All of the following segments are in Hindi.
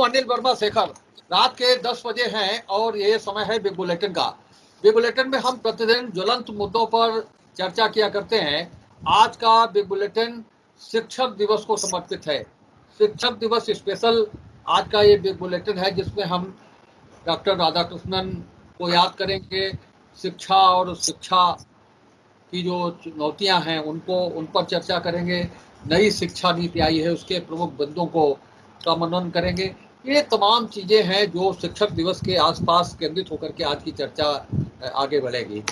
अनिल वर्मा शेखर। रात के 10 बजे हैं और ये समय है बिग बुलेटिन का। बिग बुलेटिन में हम प्रतिदिन ज्वलंत मुद्दों पर चर्चा किया करते हैं। आज का बिग बुलेटिन शिक्षक दिवस को समर्पित है। शिक्षक दिवस स्पेशल आज का ये बिग बुलेटिन है, जिसमें हम डॉक्टर राधाकृष्णन को याद करेंगे। शिक्षा और शिक्षा की जो चुनौतियां हैं उन पर चर्चा करेंगे। नई शिक्षा नीति आई है, उसके प्रमुख बिंदुओं को का मनन करेंगे। ये तमाम चीजें हैं जो शिक्षक दिवस के आसपास केंद्रित होकर के आज की चर्चा आगे बढ़ेगी।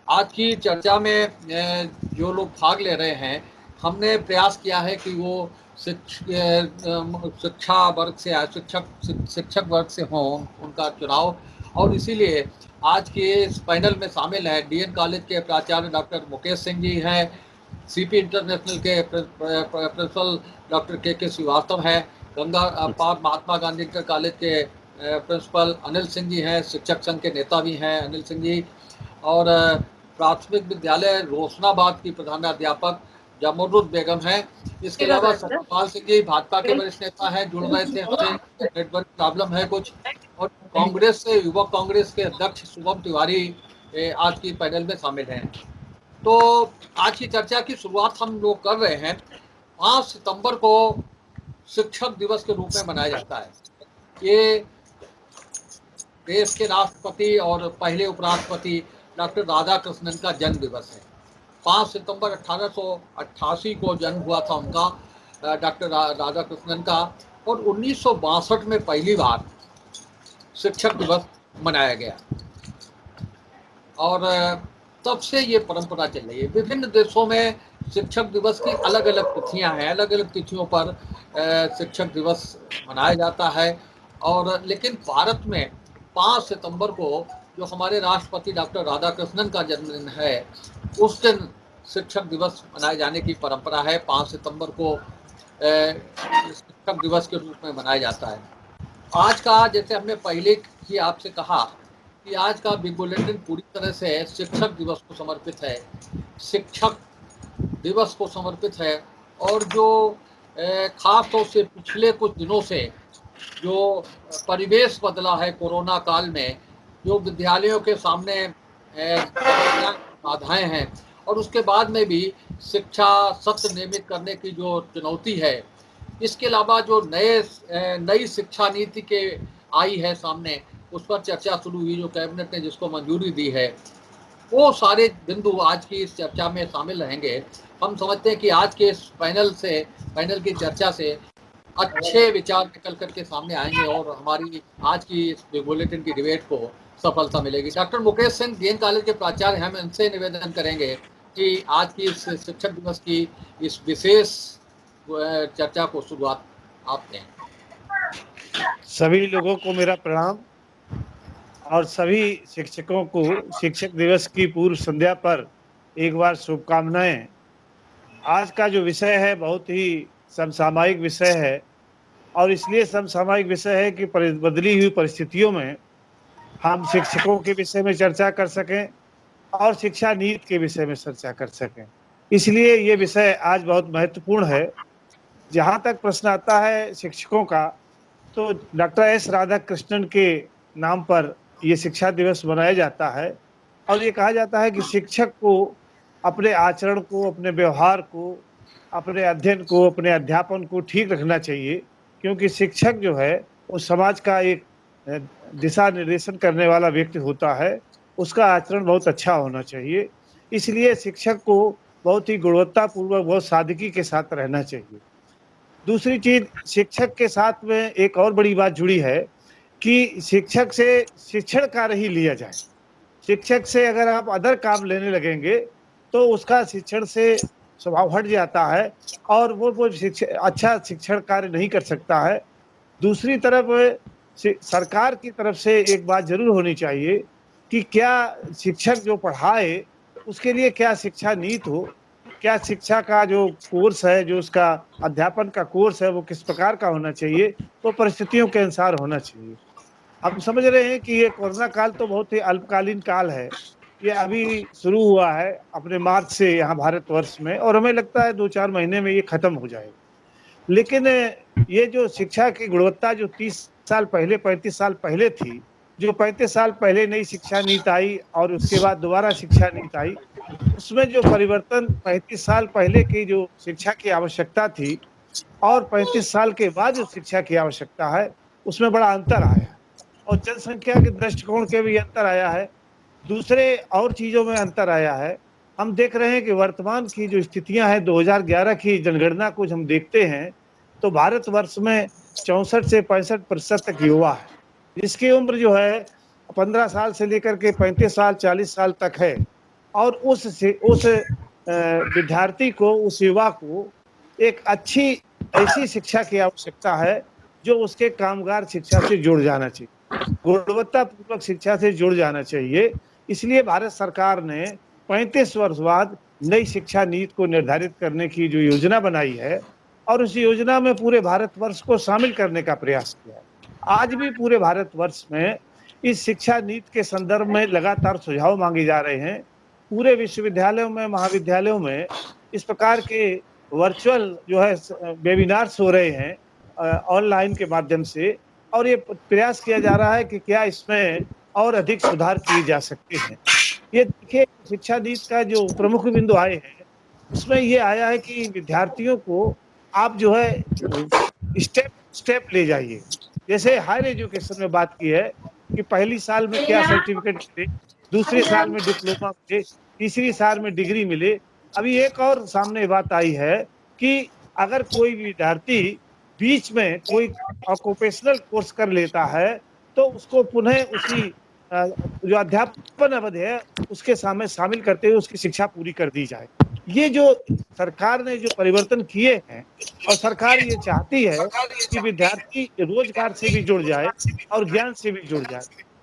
आज की चर्चा में जो लोग भाग ले रहे हैं, हमने प्रयास किया है कि वो शिक्षा वर्ग से शिक्षक वर्ग से हों, उनका चुनाव। और इसीलिए आज के इस पैनल में शामिल हैं डीएन कॉलेज के प्राचार्य डॉक्टर मुकेश सिंह जी हैं, सीपी इंटरनेशनल के प्रिंसिपल डॉक्टर के श्रीवास्तव हैं, गंगा पार महात्मा गांधी इंटर कॉलेज के प्रिंसिपल अनिल सिंह जी हैं, शिक्षक संघ के नेता भी हैं अनिल सिंह जी, और प्राथमिक विद्यालय रोशनाबाद की प्रधानाध्यापक जमरुद बेगम है। इसके अलावा सत्यपाल सिंह जी भाजपा के वरिष्ठ नेता हैं, जुड़ रहे थे, हमें नेटवर्क प्रॉब्लम है कुछ। और कांग्रेस से युवक कांग्रेस के अध्यक्ष शुभम तिवारी आज की पैनल में शामिल हैं। तो आज की चर्चा की शुरुआत हम लोग कर रहे हैं। 5 सितंबर को शिक्षक दिवस के रूप में मनाया जाता है। ये देश के राष्ट्रपति और पहले उपराष्ट्रपति डॉक्टर राधाकृष्णन का जन्म दिवस है। 5 सितंबर 1888 को जन्म हुआ था उनका, डॉक्टर राधाकृष्णन का। और 1962 में पहली बार शिक्षक दिवस मनाया गया और तब से ये परंपरा चल रही है। विभिन्न देशों में शिक्षक दिवस की अलग अलग तिथियां हैं, अलग अलग तिथियों पर शिक्षक दिवस मनाया जाता है। और लेकिन भारत में 5 सितंबर को जो हमारे राष्ट्रपति डॉक्टर राधाकृष्णन का जन्मदिन है, उस दिन शिक्षक दिवस मनाए जाने की परंपरा है। 5 सितंबर को शिक्षक दिवस के रूप में मनाया जाता है। आज का, जैसे हमने पहले ही आपसे कहा कि आज का बिग बुलेटिन पूरी तरह से शिक्षक दिवस को समर्पित है, शिक्षक दिवस को समर्पित है। और जो खास तौर से पिछले कुछ दिनों से जो परिवेश बदला है कोरोना काल में, जो विद्यालयों के सामने बाधाएं हैं, और उसके बाद में भी शिक्षा सत्र नियमित करने की जो चुनौती है, इसके अलावा जो नई शिक्षा नीति के आई है सामने, उस पर चर्चा शुरू हुई, जो कैबिनेट ने जिसको मंजूरी दी है, वो सारे बिंदु आज की इस चर्चा में शामिल रहेंगे। हम समझते हैं कि आज के इस पैनल की चर्चा से अच्छे विचार निकल करके सामने आएंगे और हमारी आज की इस बुलेटिन की डिबेट को सफलता मिलेगी। Doctor Mukesh Singh DN college के प्राचार्य, हम इनसे निवेदन करेंगे कि आज की इस शिक्षक दिवस की इस विशेष चर्चा को शुरुआत आप दें। सभी लोगों को मेरा प्रणाम और सभी शिक्षकों को शिक्षक दिवस की पूर्व संध्या पर एक बार शुभकामनाएं। आज का जो विषय है बहुत ही समसामयिक विषय है, और इसलिए समसामयिक विषय है कि बदली हुई परिस्थितियों में हम शिक्षकों के विषय में चर्चा कर सकें और शिक्षा नीति के विषय में चर्चा कर सकें। इसलिए ये विषय आज बहुत महत्वपूर्ण है। जहाँ तक प्रश्न आता है शिक्षकों का, तो डॉक्टर एस राधाकृष्णन के नाम पर ये शिक्षा दिवस मनाया जाता है। और ये कहा जाता है कि शिक्षक को अपने आचरण को, अपने व्यवहार को, अपने अध्ययन को, अपने अध्यापन को ठीक रखना चाहिए, क्योंकि शिक्षक जो है वो समाज का एक दिशा निर्देशन करने वाला व्यक्ति होता है। उसका आचरण बहुत अच्छा होना चाहिए। इसलिए शिक्षक को बहुत ही गुणवत्तापूर्वक, बहुत सादगी के साथ रहना चाहिए। दूसरी चीज, शिक्षक के साथ में एक और बड़ी बात जुड़ी है कि शिक्षक से शिक्षण कार्य ही लिया जाए। शिक्षक से अगर आप अदर काम लेने लगेंगे तो उसका शिक्षण से स्वभाव हट जाता है और वो अच्छा शिक्षण कार्य नहीं कर सकता है। दूसरी तरफ सरकार की तरफ से एक बात जरूर होनी चाहिए कि क्या शिक्षक जो पढ़ाए उसके लिए क्या शिक्षा नीति हो, क्या शिक्षा का जो कोर्स है, जो उसका अध्यापन का कोर्स है, वो किस प्रकार का होना चाहिए, वो परिस्थितियों के अनुसार होना चाहिए। हम समझ रहे हैं कि ये कोरोना काल तो बहुत ही अल्पकालीन काल है। ये अभी शुरू हुआ है अपने मार्च से यहाँ भारतवर्ष में, और हमें लगता है 2-4 महीने में ये खत्म हो जाएगा। लेकिन ये जो शिक्षा की गुणवत्ता जो 30 साल पहले 35 साल पहले थी, जो 35 साल पहले नई शिक्षा नीति आई और उसके बाद दोबारा शिक्षा नीति आई, उसमें जो परिवर्तन 35 साल पहले की जो शिक्षा की आवश्यकता थी और 35 साल के बाद जो शिक्षा की आवश्यकता है, उसमें बड़ा अंतर आया है। और जनसंख्या के दृष्टिकोण के भी अंतर आया है, दूसरे और चीजों में अंतर आया है। हम देख रहे हैं कि वर्तमान की जो स्थितियां हैं, 2011 की जनगणना को हम देखते हैं तो भारतवर्ष में 64 से 65% तक युवा है, जिसकी उम्र जो है 15 साल से लेकर के 35 साल 40 साल तक है। और उस विद्यार्थी को, उस युवा को एक अच्छी ऐसी शिक्षा की आवश्यकता है जो उसके कामगार शिक्षा से जुड़ जाना चाहिए, गुणवत्ता पूर्वक शिक्षा से जुड़ जाना चाहिए। इसलिए भारत सरकार ने 35 वर्ष बाद नई शिक्षा नीति को निर्धारित करने की जो योजना बनाई है और उस योजना में पूरे भारतवर्ष को शामिल करने का प्रयास किया है। आज भी पूरे भारतवर्ष में इस शिक्षा नीति के संदर्भ में लगातार सुझाव मांगे जा रहे हैं। पूरे विश्वविद्यालयों में, महाविद्यालयों में इस प्रकार के वर्चुअल जो है वेबिनार्स हो रहे हैं ऑनलाइन के माध्यम से, और ये प्रयास किया जा रहा है कि क्या इसमें और अधिक सुधार किए जा सकते हैं। ये देखिए, शिक्षा नीति का जो प्रमुख बिंदु आए हैं उसमें ये आया है कि विद्यार्थियों को आप जो है स्टेप स्टेप ले जाइए। जैसे हायर एजुकेशन में बात की है कि पहली साल में क्या सर्टिफिकेट मिले, दूसरे साल में डिप्लोमा मिले, तीसरी साल में डिग्री मिले। अभी एक और सामने बात आई है कि अगर कोई विद्यार्थी बीच में कोई ऑक्यूपेशनल कोर्स कर लेता है तो उसको पुनः उसी जो अध्यापन अवधि है उसके सामने शामिल करते हुए उसकी शिक्षा पूरी कर दी जाए। ये जो सरकार ने जो परिवर्तन किए हैं, और सरकार ये चाहती है कि विद्यार्थी रोजगार से भी जुड़ जाए और ज्ञान से भी जुड़ जाए,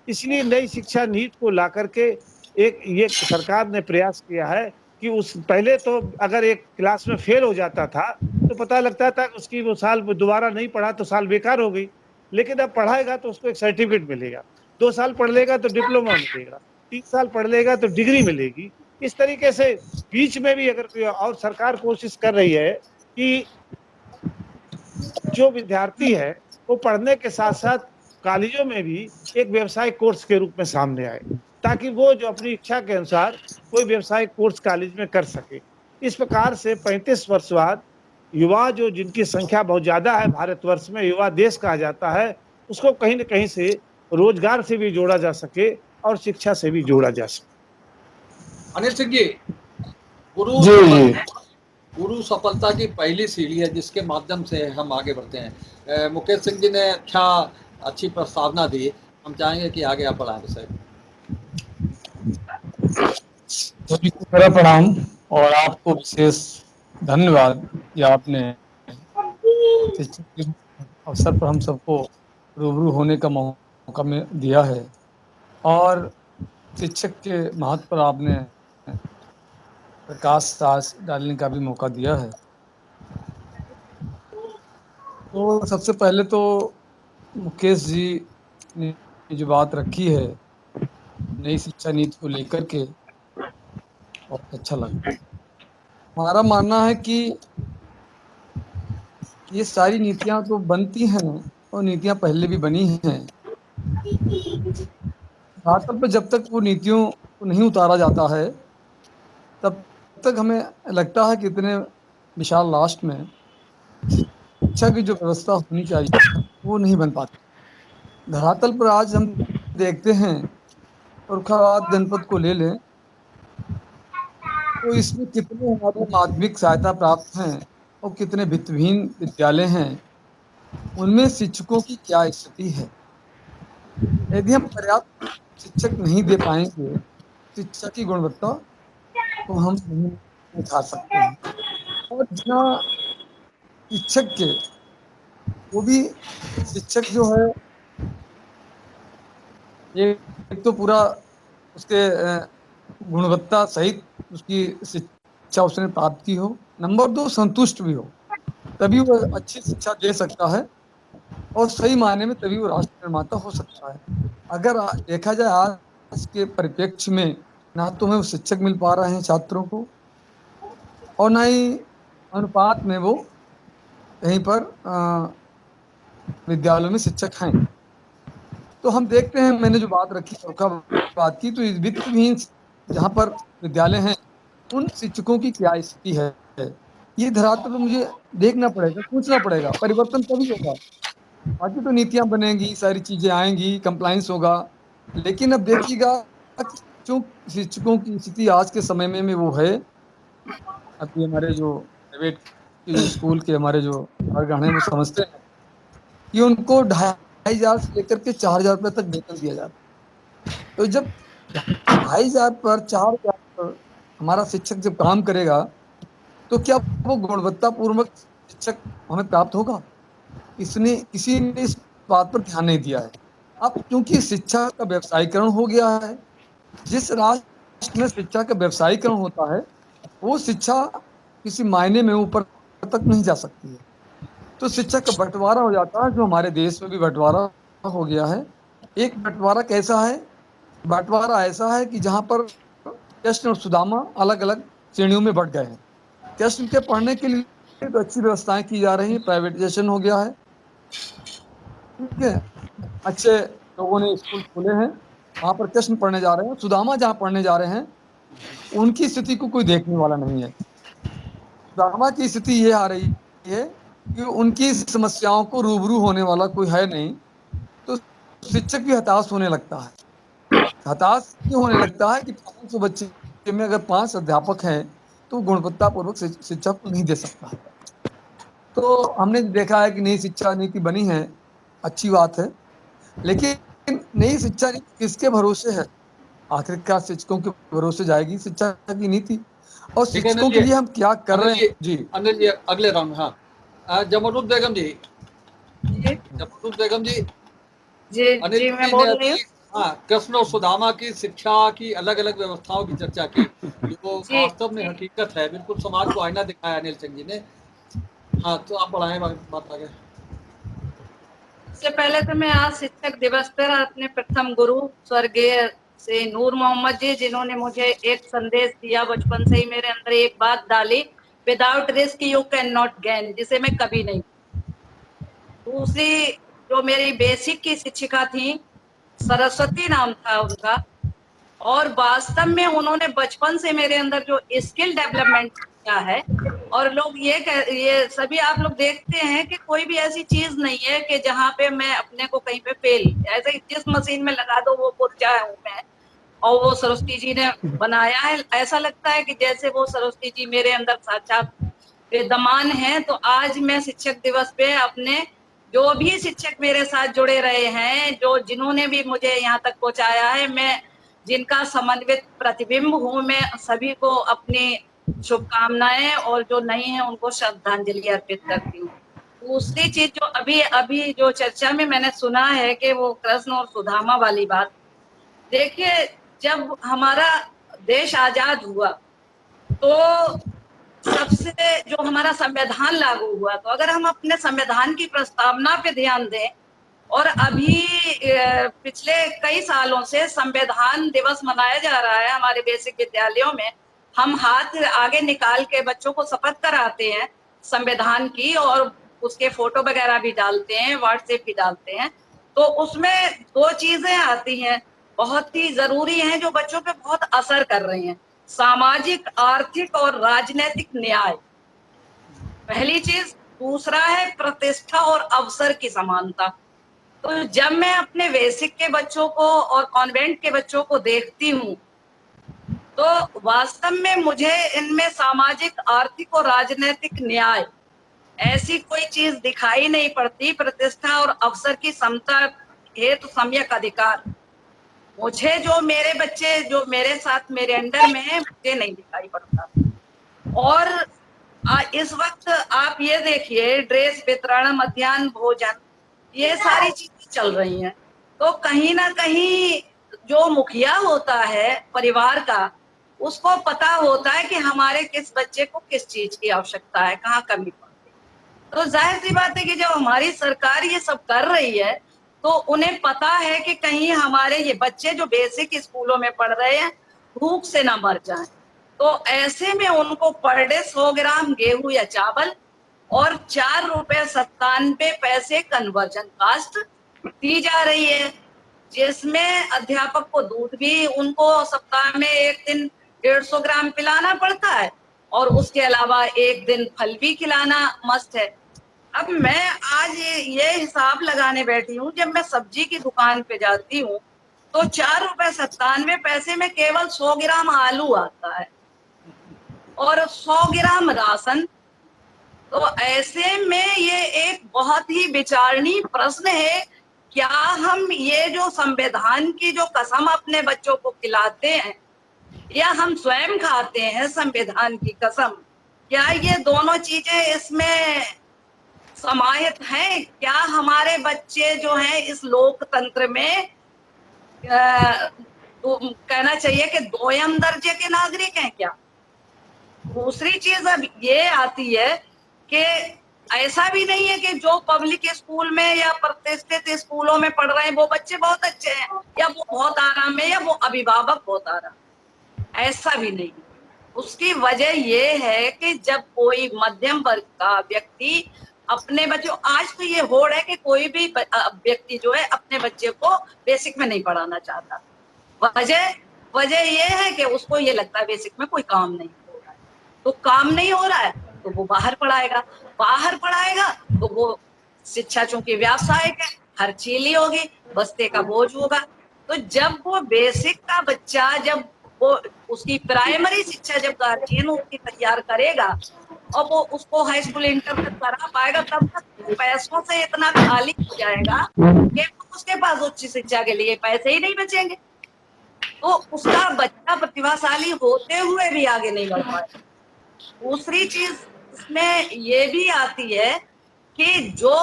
इसलिए नई शिक्षा नीति को ला करके एक ये सरकार ने प्रयास किया है कि उस पहले तो अगर एक क्लास में फेल हो जाता था तो पता लगता था कि उसकी वो साल दोबारा नहीं पढ़ा तो साल बेकार हो गई, लेकिन अब पढ़ाएगा तो उसको एक सर्टिफिकेट मिलेगा, 2 साल पढ़ लेगा तो डिप्लोमा मिलेगा, 3 साल पढ़ लेगा तो डिग्री मिलेगी। इस तरीके से बीच में भी अगर, और सरकार कोशिश कर रही है कि जो विद्यार्थी है वो पढ़ने के साथ साथ कॉलेजों में भी एक व्यवसायिक कोर्स के रूप में सामने आए, ताकि वो जो अपनी इच्छा के अनुसार कोई व्यवसायिक कोर्स कॉलेज में कर सके। इस प्रकार से 35 वर्ष बाद युवा, जो जिनकी संख्या बहुत ज्यादा है भारतवर्ष में, युवा देश कहा जाता है, उसको कहीं न कहीं से रोजगार से भी जोड़ा जा सके और शिक्षा से भी जोड़ा जा सके। अनिल सिंह जी, गुरु सफलता की पहली सीढ़ी है जिसके माध्यम से हम आगे बढ़ते हैं। मुकेश सिंह जी ने अच्छी प्रस्तावना दी, हम चाहेंगे कि आगे आप बढ़ाएं विषय। सभी को मेरा प्रणाम और आपको विशेष धन्यवाद कि आपने अवसर पर हम सबको रूबरू होने का मौका में दिया है और शिक्षक के महत्व पर आपने प्रकाश साज डालने का भी मौका दिया है। तो सबसे पहले तो मुकेश जी ने जो बात रखी है नई शिक्षा नीति को लेकर के, बहुत अच्छा लगा। हमारा मानना है कि ये सारी नीतियां तो बनती हैं और नीतियां पहले भी बनी हैं, धरातल पर जब तक वो नीतियों को नहीं उतारा जाता है तब तक हमें लगता है कि इतने विशाल राष्ट्र में शिक्षा की जो व्यवस्था होनी चाहिए वो नहीं बन पाती। धरातल पर आज हम देखते हैं, फर्रुखाबाद जनपद को ले लें तो इसमें कितने हमारे माध्यमिक सहायता प्राप्त हैं और कितने भित्तिहीन विद्यालय हैं, उनमें शिक्षकों की क्या स्थिति है। यदि हम पर्याप्त शिक्षक नहीं दे पाएंगे शिक्षा की गुणवत्ता तो हम नहीं उठा सकते हैं। और बिना शिक्षक के, वो भी शिक्षक जो है एक तो पूरा उसके गुणवत्ता सहित उसकी शिक्षा उसने प्राप्त की हो, नंबर 2 संतुष्ट भी हो, तभी वो अच्छी शिक्षा दे सकता है और सही मायने में तभी वो राष्ट्र निर्माता हो सकता है। अगर देखा जाए आज के परिप्रेक्ष्य में, ना तो हमें शिक्षक मिल पा रहे हैं छात्रों को और ना ही अनुपात में वो कहीं पर विद्यालयों में शिक्षक हैं। तो हम देखते हैं, मैंने जो बात रखी बात की, तो इस वित्तविहीन जहाँ पर विद्यालय हैं उन शिक्षकों की क्या स्थिति है, ये धरातल पर मुझे देखना पड़ेगा, सोचना पड़ेगा। परिवर्तन तभी होगा, बाकी तो नीतियां बनेंगी, सारी चीजें आएंगी, कंप्लाइंस होगा, लेकिन अब देखिएगा जो शिक्षकों की स्थिति आज के समय में वो है। अभी हमारे जो प्राइवेट के जो स्कूल के हमारे जो छात्रगण हैं वो समझते हैं कि उनको 2,500 से लेकर के 4,000 रुपये तक वेतन दिया जाता है। तो जब 2,500 पर 4,000 पर हमारा शिक्षक जब काम करेगा तो क्या वो गुणवत्तापूर्वक शिक्षक हमें प्राप्त होगा? इसने किसी ने इस बात पर ध्यान नहीं दिया है। अब क्योंकि शिक्षा का व्यवसायीकरण हो गया है, जिस राष्ट्र में शिक्षा का व्यवसायीकरण होता है वो शिक्षा किसी मायने में ऊपर तक नहीं जा सकती है। तो शिक्षा का बंटवारा हो जाता है, जो हमारे देश में भी बंटवारा हो गया है। एक बंटवारा कैसा है? बंटवारा ऐसा है कि जहाँ पर कृष्ण और सुदामा अलग अलग श्रेणियों में बंट गए हैं। कृष्ण के पढ़ने के लिए तो अच्छी व्यवस्थाएं की जा रही हैं, प्राइवेटाइजेशन हो गया है, ठीक है, अच्छे लोगों ने स्कूल खोले हैं, वहां पर कृष्ण पढ़ने जा रहे हैं। सुदामा जहाँ पढ़ने जा रहे हैं उनकी स्थिति को कोई देखने वाला नहीं है। सुदामा की स्थिति ये आ रही है कि उनकी समस्याओं को रूबरू होने वाला कोई है नहीं, तो शिक्षक भी हताश होने लगता है। हताश क्यों होने लगता है कि 500 बच्चे में अगर 5 अध्यापक हैं तो गुणवत्तापूर्वक शिक्षा को नहीं दे सकता। तो हमने देखा है कि नई शिक्षा नीति बनी है, अच्छी बात है, लेकिन नई शिक्षा नीति किसके भरोसे है? आखिरकार शिक्षकों के भरोसे जाएगी शिक्षा की नीति। और शिक्षकों के लिए हम क्या कर रहे हैं? जी अनिल जी, अगले राउंड। हाँ, जमानुद्दीन बेगम जी, जमानुद्दीन बेगम जी, जी जी मैं बोल रही हूँ। हाँ, कृष्ण और सुदामा की शिक्षा की अलग अलग व्यवस्थाओं की चर्चा की, जो वास्तव में हकीकत है, बिल्कुल समाज को आईना दिखाया अनिल सिंह जी ने। हाँ, तो आप बढ़ाएं बात आगे। इससे पहले तो मैं आज शिक्षक दिवस पर अपने प्रथम गुरु स्वर्गीय से नूर मोहम्मद जी, जिन्होंने मुझे एक संदेश दिया, बचपन से ही मेरे अंदर एक बात डाली, without risk you can not gain, जिसे मैं कभी नहीं। दूसरी जो मेरी बेसिक की शिक्षिका थी, सरस्वती नाम था उनका, और वास्तव में उन्होंने बचपन से मेरे अंदर जो स्किल डेवलपमेंट किया है। और लोग ये सभी आप लोग देखते हैं कि कोई भी ऐसी चीज नहीं है कि जहाँ पे मैं अपने को कहीं पे फेल, ऐसे जिस मशीन में लगा दो वो पुर्जा हूँ मैं, और वो सरस्वती जी ने बनाया है। ऐसा लगता है कि जैसे वो सरस्वती जी मेरे अंदर साक्षात विद्यमान है। तो आज मैं शिक्षक दिवस पे अपने जो भी शिक्षक मेरे साथ जुड़े रहे हैं, जो जिन्होंने भी मुझे यहाँ तक पहुंचाया है, मैं जिनका समन्वित प्रतिबिंब हूँ, मैं सभी को अपनी शुभकामनाएं और जो नहीं है उनको श्रद्धांजलि अर्पित करती हूँ। दूसरी चीज जो अभी जो चर्चा में मैंने सुना है कि वो कृष्ण और सुदामा वाली बात, देखिए जब हमारा देश आजाद हुआ तो सबसे जो हमारा संविधान लागू हुआ, तो अगर हम अपने संविधान की प्रस्तावना पे ध्यान दें, और अभी पिछले कई सालों से संविधान दिवस मनाया जा रहा है हमारे बेसिक विद्यालयों में, हम हाथ आगे निकाल के बच्चों को शपथ कराते हैं संविधान की, और उसके फोटो वगैरह भी डालते हैं, व्हाट्सएप भी डालते हैं। तो उसमें 2 चीजें आती हैं बहुत ही जरूरी हैं, जो बच्चों पे बहुत असर कर रही हैं, सामाजिक, आर्थिक और राजनीतिक न्याय, पहली चीज। दूसरा है प्रतिष्ठा और अवसर की समानता। तो जब मैं अपने बेसिक के बच्चों को और कॉन्वेंट के बच्चों को देखती हूँ तो वास्तव में मुझे इनमें सामाजिक, आर्थिक और राजनीतिक न्याय ऐसी कोई चीज दिखाई नहीं पड़ती। प्रतिष्ठा और अवसर की समता हेतु सम्यक अधिकार, मुझे जो मेरे बच्चे जो मेरे साथ मेरे अंडर में है, मुझे नहीं दिखाई पड़ता। और इस वक्त आप ये देखिए, ड्रेस वितरण, मध्याह्न भोजन, ये सारी चीजें चल रही हैं। तो कहीं ना कहीं जो मुखिया होता है परिवार का, उसको पता होता है कि हमारे किस बच्चे को किस चीज की आवश्यकता है, कहाँ कमी पड़ती है। तो जाहिर सी बात है कि जब हमारी सरकार ये सब कर रही है तो उन्हें पता है कि कहीं हमारे ये बच्चे जो बेसिक स्कूलों में पढ़ रहे हैं भूख से ना मर जाएं। तो ऐसे में उनको पर डे 100 ग्राम गेहूं या चावल और 4 रुपए 97 पैसे कन्वर्जन कास्ट दी जा रही है। जिसमें अध्यापक को दूध भी उनको सप्ताह में एक दिन 150 ग्राम पिलाना पड़ता है और उसके अलावा एक दिन फल भी खिलाना मस्त है। अब मैं आज ये हिसाब लगाने बैठी हूँ, जब मैं सब्जी की दुकान पे जाती हूँ तो 4.97 रुपए में केवल 100 ग्राम आलू आता है और 100 ग्राम राशन। तो ऐसे में ये एक बहुत ही विचारणीय प्रश्न है, क्या हम ये जो संविधान की जो कसम अपने बच्चों को खिलाते हैं या हम स्वयं खाते हैं संविधान की कसम, क्या ये दोनों चीजें इसमें समाहित हैं? क्या हमारे बच्चे जो हैं इस लोकतंत्र में तो कहना चाहिए कि दोयम दर्जे के नागरिक हैं क्या? दूसरी चीज अब ये आती है कि ऐसा भी नहीं है कि जो पब्लिक स्कूल में या प्रतिष्ठित स्कूलों में पढ़ रहे हैं वो बच्चे बहुत अच्छे हैं या वो बहुत आराम है या वो अभिभावक बहुत आराम, ऐसा भी नहीं। उसकी वजह ये है कि जब कोई मध्यम वर्ग का व्यक्ति अपने बच्चों, आज तो ये होड़ है कि कोई भी व्यक्ति जो है अपने बच्चे को बेसिक में नहीं पढ़ाना चाहता। वजह ये है कि उसको ये लगता है बेसिक में कोई काम नहीं हो रहा है, तो काम नहीं हो रहा है तो वो बाहर पढ़ाएगा तो वो शिक्षा चूंकि व्यावसायिक है, खर्चीली होगी, बस्ते का बोझ होगा। तो जब वो बेसिक का बच्चा, जब वो उसकी प्राइमरी शिक्षा जब गार्जियन उसकी तैयार करेगा और वो उसको हाई स्कूल इंटर तक करा पाएगा, तब तक पैसों से इतना खाली हो जाएगा कि उसके पास उच्च शिक्षा के लिए पैसे ही नहीं बचेंगे, तो उसका बच्चा प्रतिभाशाली होते हुए भी आगे नहीं बढ़ पाएगा। दूसरी चीज इसमें ये भी आती है कि जो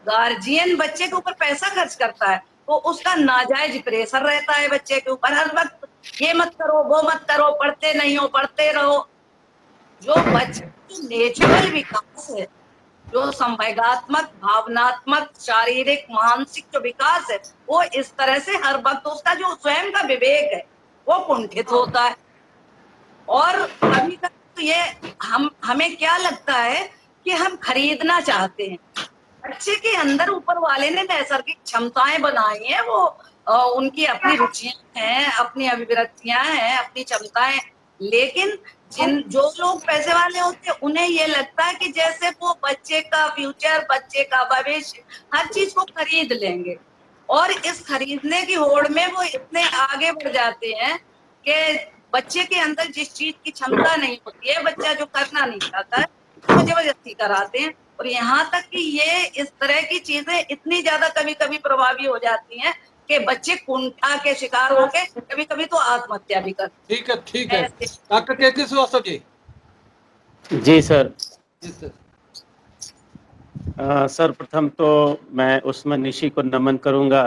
गार्जियन बच्चे के ऊपर पैसा खर्च करता है तो उसका नाजायज प्रेशर रहता है बच्चे के ऊपर, हर वक्त ये मत करो वो मत करो, पढ़ते नहीं हो पढ़ते रहो। जो बच्चे की नेचुरल विकास है, जो संवेगात्मक, भावनात्मक, शारीरिक, मानसिक जो विकास है, वो इस तरह से हर वक्त उसका जो स्वयं का विवेक है वो कुंठित होता है। और कभी कभी तो ये हमें क्या लगता है कि हम खरीदना चाहते हैं। बच्चे के अंदर ऊपर वाले ने नैसर्गिक क्षमताएं बनाई हैं, वो उनकी अपनी रुचियां हैं, अपनी अभिव्यक्तियां हैं, अपनी क्षमताएं, लेकिन जो लोग पैसे वाले होते हैं उन्हें ये लगता है कि जैसे वो बच्चे का फ्यूचर, बच्चे का भविष्य, हर चीज को खरीद लेंगे, और इस खरीदने की होड़ में वो इतने आगे बढ़ जाते हैं कि बच्चे के अंदर जिस चीज की क्षमता नहीं होती है, बच्चा जो करना नहीं चाहता है, वो जबरदस्ती कराते हैं। और यहाँ तक कि ये इस तरह की चीजें इतनी ज्यादा कभी कभी प्रभावी हो जाती हैं कि बच्चे कुंठा के शिकार होके कभी कभी तो आत्महत्या भी करते। ठीक है डॉक्टर केके श्रीवास्तव जी। जी सर। जी सर। सर्वप्रथम तो मैं उस्मान निशी को नमन करूंगा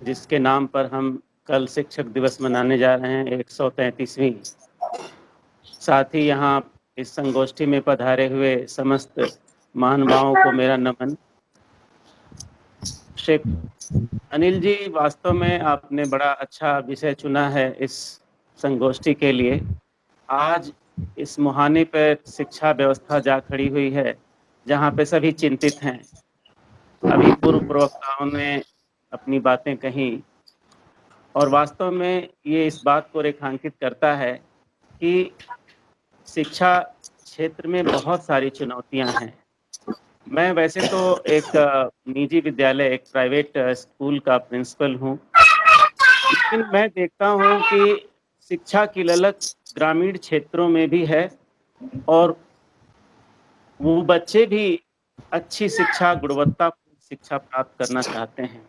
जिसके नाम पर हम कल शिक्षक दिवस मनाने जा रहे हैं, 133वीं। साथ ही यहाँ इस संगोष्ठी में पधारे हुए समस्त महानुभावों को मेरा नमन। श्री अनिल जी, वास्तव में आपने बड़ा अच्छा विषय चुना है इस संगोष्ठी के लिए। आज इस मुहाने पर शिक्षा व्यवस्था जा खड़ी हुई है जहाँ पे सभी चिंतित हैं। अभी पूर्व प्रवक्ताओं ने अपनी बातें कही और वास्तव में ये इस बात को रेखांकित करता है कि शिक्षा क्षेत्र में बहुत सारी चुनौतियां हैं। मैं वैसे तो एक निजी विद्यालय, एक प्राइवेट स्कूल का प्रिंसिपल हूँ, लेकिन मैं देखता हूँ कि शिक्षा की ललक ग्रामीण क्षेत्रों में भी है और वो बच्चे भी अच्छी शिक्षा, गुणवत्तापूर्ण शिक्षा प्राप्त करना चाहते हैं।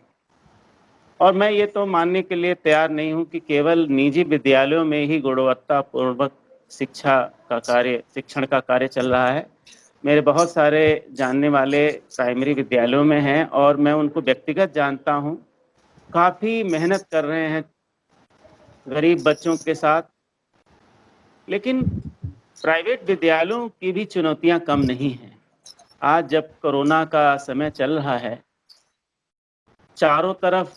और मैं ये तो मानने के लिए तैयार नहीं हूँ कि केवल निजी विद्यालयों में ही गुणवत्तापूर्वक शिक्षण का कार्य चल रहा है। मेरे बहुत सारे जानने वाले प्राइमरी विद्यालयों में हैं और मैं उनको व्यक्तिगत जानता हूँ, काफ़ी मेहनत कर रहे हैं गरीब बच्चों के साथ। लेकिन प्राइवेट विद्यालयों की भी चुनौतियाँ कम नहीं हैं। आज जब कोरोना का समय चल रहा है, चारों तरफ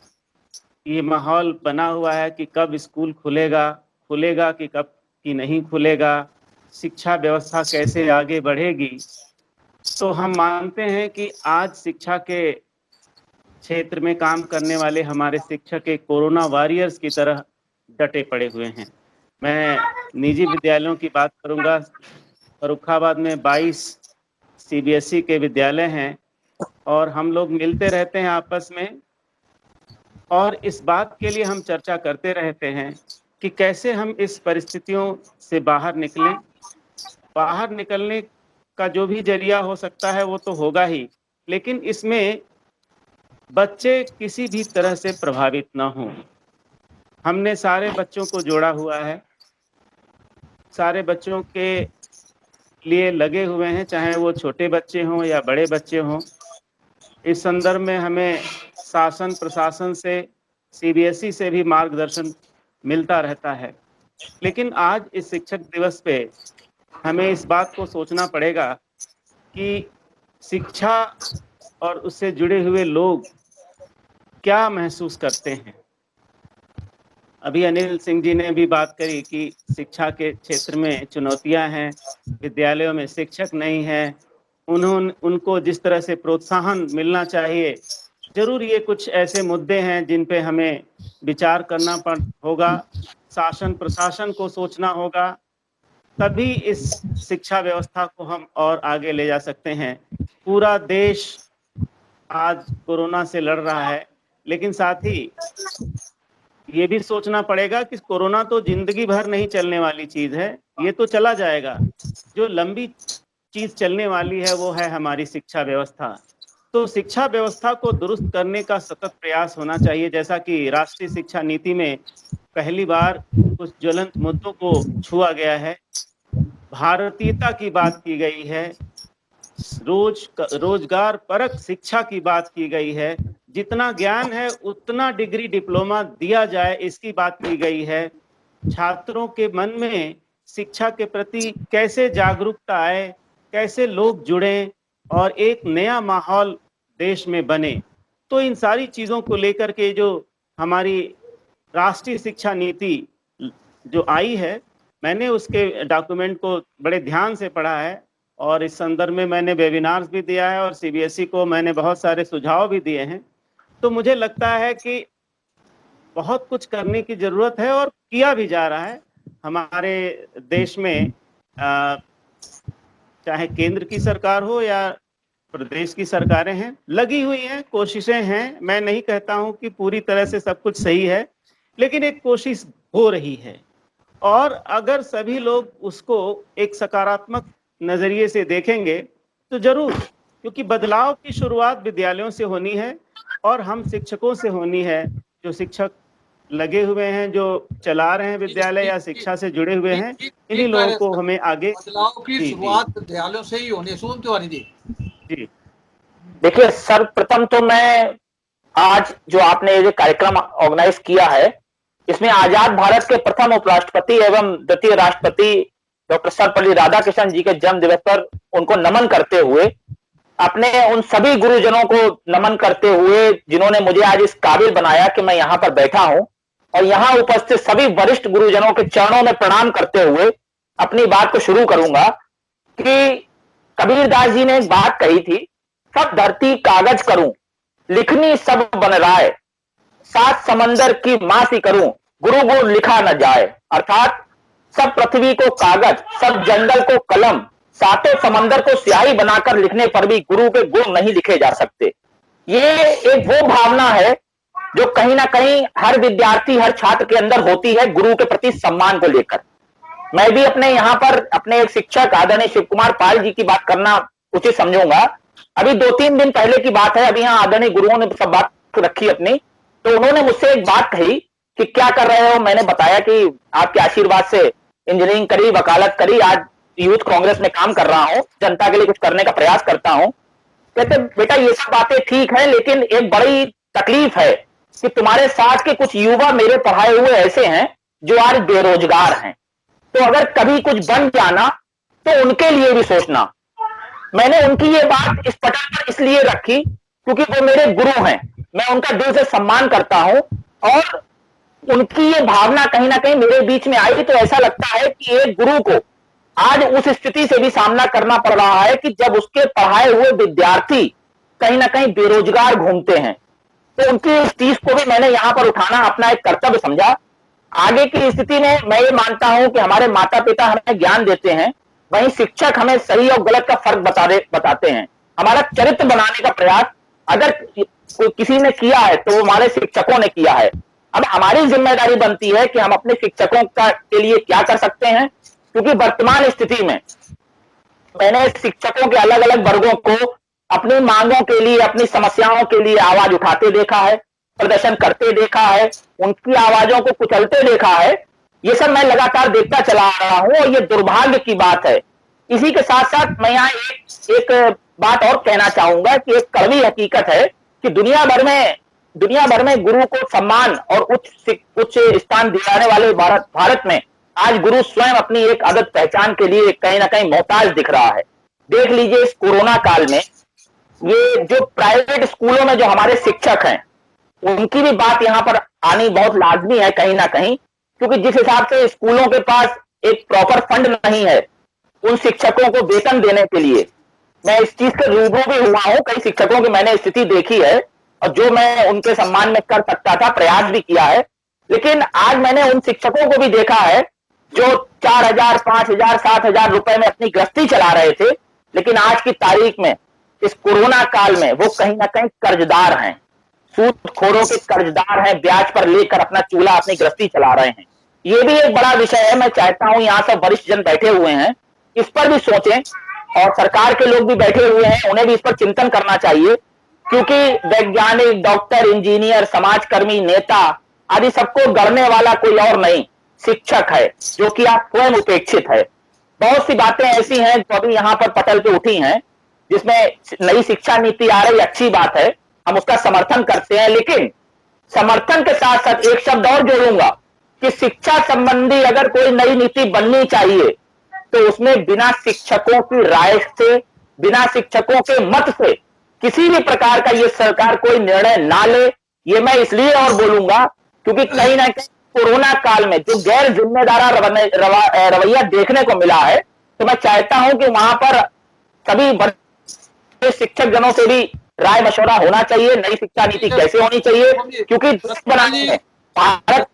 ये माहौल बना हुआ है कि कब स्कूल खुलेगा कि कब कि नहीं खुलेगा, शिक्षा व्यवस्था कैसे आगे बढ़ेगी। तो हम मानते हैं कि आज शिक्षा के क्षेत्र में काम करने वाले हमारे शिक्षक एक कोरोना वॉरियर्स की तरह डटे पड़े हुए हैं। मैं निजी विद्यालयों की बात करूंगा। फर्रुखाबाद में 22 सीबीएसई के विद्यालय हैं और हम लोग मिलते रहते हैं आपस में, और इस बात के लिए हम चर्चा करते रहते हैं कि कैसे हम इस परिस्थितियों से बाहर निकलें। बाहर निकलने का जो भी जरिया हो सकता है वो तो होगा ही, लेकिन इसमें बच्चे किसी भी तरह से प्रभावित ना हों। हमने सारे बच्चों को जोड़ा हुआ है, सारे बच्चों के लिए लगे हुए हैं, चाहे वो छोटे बच्चे हों या बड़े बच्चे हों। इस संदर्भ में हमें शासन प्रशासन से, सीबीएसई से भी मार्गदर्शन मिलता रहता है। लेकिन आज इस शिक्षक दिवस पे हमें इस बात को सोचना पड़ेगा कि शिक्षा और उससे जुड़े हुए लोग क्या महसूस करते हैं। अभी अनिल सिंह जी ने भी बात करी कि शिक्षा के क्षेत्र में चुनौतियां हैं, विद्यालयों में शिक्षक नहीं है, उनको जिस तरह से प्रोत्साहन मिलना चाहिए। जरूर ये कुछ ऐसे मुद्दे हैं जिन पे हमें विचार करना होगा, शासन प्रशासन को सोचना होगा, तभी इस शिक्षा व्यवस्था को हम और आगे ले जा सकते हैं। पूरा देश आज कोरोना से लड़ रहा है, लेकिन साथ ही ये भी सोचना पड़ेगा कि कोरोना तो जिंदगी भर नहीं चलने वाली चीज है, ये तो चला जाएगा। जो लंबी चीज चलने वाली है वो है हमारी शिक्षा व्यवस्था। तो शिक्षा व्यवस्था को दुरुस्त करने का सतत प्रयास होना चाहिए। जैसा कि राष्ट्रीय शिक्षा नीति में पहली बार कुछ ज्वलंत मुद्दों को छुआ गया है, भारतीयता की बात की गई है, रोजगार परक शिक्षा की बात की गई है, जितना ज्ञान है उतना डिग्री डिप्लोमा दिया जाए इसकी बात की गई है। छात्रों के मन में शिक्षा के प्रति कैसे जागरूकता आए, कैसे लोग जुड़ें और एक नया माहौल देश में बने। तो इन सारी चीजों को लेकर के जो हमारी राष्ट्रीय शिक्षा नीति जो आई है, मैंने उसके डॉक्यूमेंट को बड़े ध्यान से पढ़ा है और इस संदर्भ में मैंने वेबिनार्स भी दिया है और सीबीएसई को मैंने बहुत सारे सुझाव भी दिए हैं। तो मुझे लगता है कि बहुत कुछ करने की जरूरत है और किया भी जा रहा है। हमारे देश में चाहे केंद्र की सरकार हो या प्रदेश की सरकारें हैं, लगी हुई हैं, कोशिशें हैं। मैं नहीं कहता हूं कि पूरी तरह से सब कुछ सही है, लेकिन एक कोशिश हो रही है। और अगर सभी लोग उसको एक सकारात्मक नजरिए से देखेंगे तो जरूर, क्योंकि बदलाव की शुरुआत विद्यालयों से होनी है और हम शिक्षकों से होनी है। जो शिक्षक लगे हुए हैं, जो चला रहे हैं विद्यालय या शिक्षा से जुड़े हुए हैं, इन्हीं लोगों को हमें आगे बदलाव की शुरुआत विद्यालयों से ही होनी है। सुन तिवारी जी। जी देखिए, सर्वप्रथम तो मैं आज जो आपने ये कार्यक्रम ऑर्गेनाइज किया है, इसमें आजाद भारत के प्रथम उपराष्ट्रपति एवं द्वितीय राष्ट्रपति डॉक्टर सर्वपल्ली राधाकृष्णन जी के जन्म दिवस पर उनको नमन करते हुए, अपने उन सभी गुरुजनों को नमन करते हुए जिन्होंने मुझे आज इस काबिल बनाया कि मैं यहाँ पर बैठा हूं, और यहाँ उपस्थित सभी वरिष्ठ गुरुजनों के चरणों में प्रणाम करते हुए अपनी बात को शुरू करूंगा कि कबीरदास जी ने एक बात कही थी, सब धरती कागज करूं, लिखनी सब बन राय, सात समंदर की मासी करूं, गुरु गुण लिखा न जाए। अर्थात सब पृथ्वी को कागज, सब जंगल को कलम, सातों समंदर को स्याही बनाकर लिखने पर भी गुरु के गुण नहीं लिखे जा सकते। ये एक वो भावना है जो कहीं ना कहीं हर विद्यार्थी, हर छात्र के अंदर होती है गुरु के प्रति सम्मान को लेकर। मैं भी अपने यहाँ पर अपने एक शिक्षक आदरणीय शिव कुमार पाल जी की बात करना उचित समझूंगा। अभी 2-3 दिन पहले की बात है, अभी यहाँ आदरणीय गुरुओं ने सब बात रखी अपनी, तो उन्होंने मुझसे एक बात कही कि क्या कर रहे हो। मैंने बताया कि आपके आशीर्वाद से इंजीनियरिंग करी, वकालत करी, आज यूथ कांग्रेस में काम कर रहा हूं, जनता के लिए कुछ करने का प्रयास करता हूं। कहते बेटा ये सब बातें ठीक है, लेकिन एक बड़ी तकलीफ है कि तुम्हारे साथ के कुछ युवा मेरे पढ़ाए हुए ऐसे हैं जो आज बेरोजगार हैं, तो अगर कभी कुछ बन जाना तो उनके लिए भी सोचना। मैंने उनकी ये बात इस पटल पर इसलिए रखी क्योंकि वो मेरे गुरु हैं, मैं उनका दिल से सम्मान करता हूं, और उनकी ये भावना कहीं ना कहीं मेरे बीच में आई तो ऐसा लगता है कि एक गुरु को आज उस स्थिति से भी सामना करना पड़ रहा है कि जब उसके पढ़ाए हुए विद्यार्थी कहीं ना कहीं बेरोजगार घूमते हैं। तो उनकी इस चीज को भी मैंने यहाँ पर उठाना अपना एक कर्तव्य समझा। आगे की स्थिति में मैं ये मानता हूं कि हमारे माता पिता हमें ज्ञान देते हैं, वहीं शिक्षक हमें सही और गलत का फर्क बताते हैं। हमारा चरित्र बनाने का प्रयास अगर किसी ने किया है तो हमारे शिक्षकों ने किया है। अब हमारी जिम्मेदारी बनती है कि हम अपने शिक्षकों के लिए क्या कर सकते हैं, क्योंकि वर्तमान स्थिति में मैंने शिक्षकों के अलग अलग वर्गों को अपनी मांगों के लिए, अपनी समस्याओं के लिए आवाज उठाते देखा है, प्रदर्शन करते देखा है, उनकी आवाजों को कुचलते देखा है। ये सब मैं लगातार देखता चला आ रहा हूं और ये दुर्भाग्य की बात है। इसी के साथ साथ मैं यहाँ एक बात और कहना चाहूंगा कि एक कड़वी हकीकत है कि दुनिया भर में गुरु को सम्मान और उच्च स्थान दिलाने वाले भारत में आज गुरु स्वयं अपनी एक आदत पहचान के लिए कहीं ना कहीं मोहताज दिख रहा है। देख लीजिए इस कोरोना काल में ये जो प्राइवेट स्कूलों में जो हमारे शिक्षक हैं उनकी भी बात यहाँ पर आनी बहुत लाजमी है कहीं ना कहीं, क्योंकि जिस हिसाब से स्कूलों के पास एक प्रॉपर फंड नहीं है उन शिक्षकों को वेतन देने के लिए। मैं इस चीज के रूबरू भी हुआ हूं, कई शिक्षकों की मैंने स्थिति देखी है और जो मैं उनके सम्मान में कर सकता था प्रयास भी किया है। लेकिन आज मैंने उन शिक्षकों को भी देखा है जो 4,000, 5,000, 7,000 रुपए में अपनी गृहस्थी चला रहे थे, लेकिन आज की तारीख में इस कोरोना काल में वो कहीं ना कहीं कर्जदार हैं, सूदखोरों के कर्जदार हैं, ब्याज पर लेकर अपना चूल्हा, अपनी गृहस्थी चला रहे हैं। ये भी एक बड़ा विषय है। मैं चाहता हूं यहाँ सब वरिष्ठ जन बैठे हुए हैं, इस पर भी सोचें और सरकार के लोग भी बैठे हुए हैं, उन्हें भी इस पर चिंतन करना चाहिए, क्योंकि वैज्ञानिक, डॉक्टर, इंजीनियर, समाजकर्मी, नेता आदि सबको गढ़ने वाला कोई और नहीं, शिक्षक है, जो कि आप स्वयं उपेक्षित है। बहुत सी बातें ऐसी हैं जो अभी यहाँ पर पटल पे उठी हैं, जिसमें नई शिक्षा नीति आ रही, अच्छी बात है, हम उसका समर्थन करते हैं। लेकिन समर्थन के साथ साथ एक शब्द और जोड़ूंगा कि शिक्षा संबंधी अगर कोई नई नीति बननी चाहिए तो उसमें बिना शिक्षकों की राय से, बिना शिक्षकों के मत से किसी भी प्रकार का ये सरकार कोई निर्णय ना ले। ये मैं इसलिए और बोलूंगा क्योंकि कहीं ना कहीं कोरोना काल में जो गैर जिम्मेदार रवैया देखने को मिला है, तो मैं चाहता हूं कि वहां पर सभी बड़े शिक्षक जनों से भी राय मशवरा होना चाहिए, नई शिक्षा नीति कैसे होनी चाहिए, क्योंकि बनाने में, भारत